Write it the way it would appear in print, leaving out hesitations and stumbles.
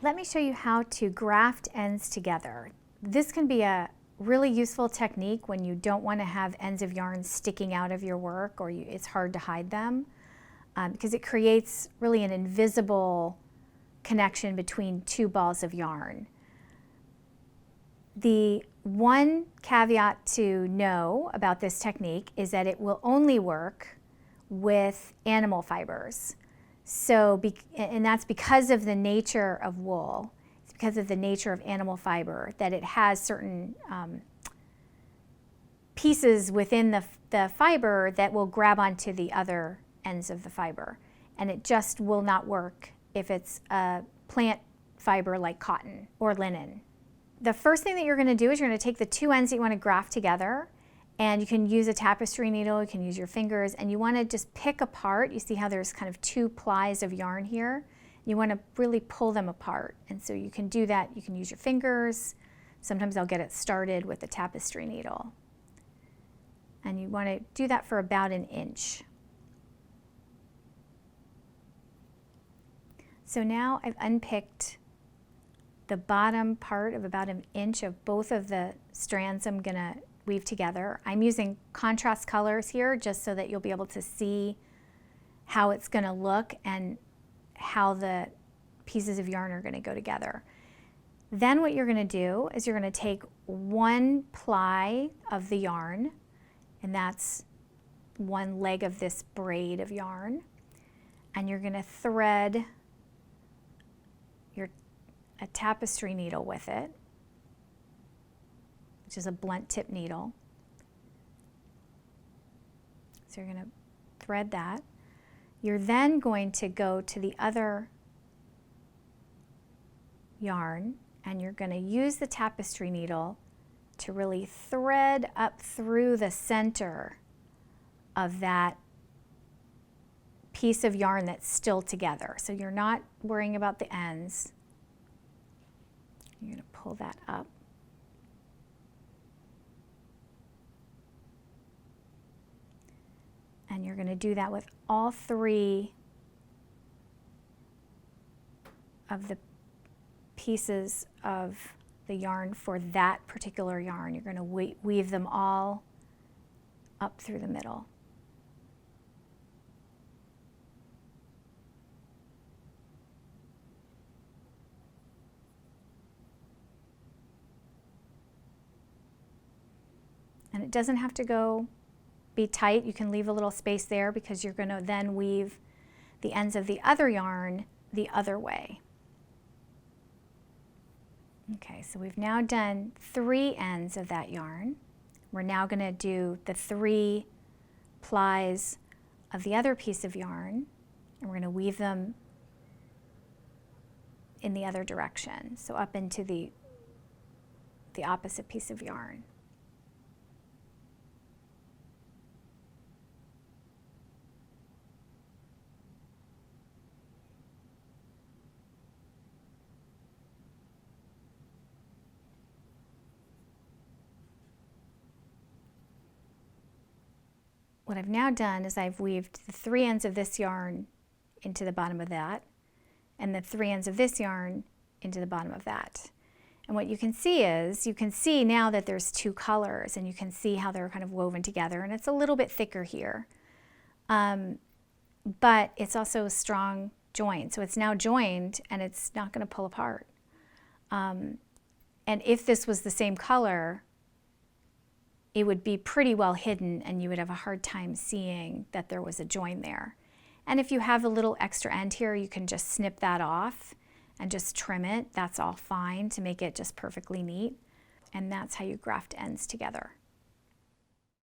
Let me show you how to graft ends together. This can be a really useful technique when you don't want to have ends of yarn sticking out of your work, or it's hard to hide them, because it creates really an invisible connection between two balls of yarn. The one caveat to know about this technique is that it will only work with animal fibers. And that's because of the nature of wool. It's because of the nature of animal fiber that it has certain pieces within the fiber that will grab onto the other ends of the fiber. And it just will not work if it's a plant fiber like cotton or linen. The first thing that you're going to do is you're going to take the two ends that you want to graft together, and you can use a tapestry needle, you can use your fingers, and you want to just pick apart. You see how there's kind of two plies of yarn here? You want to really pull them apart. And so you can do that. You can use your fingers. Sometimes I'll get it started with the tapestry needle. And you want to do that for about an inch. So now I've unpicked the bottom part of about an inch of both of the strands I'm going to weave together. I'm using contrast colors here just so that you'll be able to see how it's going to look and how the pieces of yarn are going to go together. Then what you're going to do is you're going to take one ply of the yarn, and that's one leg of this braid of yarn, and you're going to thread a tapestry needle with it, which is a blunt tip needle. So you're going to thread that. You're then going to go to the other yarn, and you're going to use the tapestry needle to really thread up through the center of that piece of yarn that's still together. So you're not worrying about the ends. You're going to pull that up. And you're going to do that with all three of the pieces of the yarn for that particular yarn. You're going to weave them all up through the middle. And it doesn't have to be tight. You can leave a little space there because you're going to then weave the ends of the other yarn the other way. Okay, so we've now done 3 ends of that yarn. We're now going to do the 3 plies of the other piece of yarn, and we're going to weave them in the other direction, so up into the opposite piece of yarn. What I've now done is I've weaved the 3 ends of this yarn into the bottom of that, and the 3 ends of this yarn into the bottom of that. And what you can see is, you can see now that there's 2 colors, and you can see how they're kind of woven together, and it's a little bit thicker here. But it's also a strong join, so it's now joined and it's not going to pull apart. And if this was the same color, it would be pretty well hidden and you would have a hard time seeing that there was a join there. And if you have a little extra end here, you can just snip that off and just trim it. That's all fine to make it just perfectly neat. And that's how you graft ends together.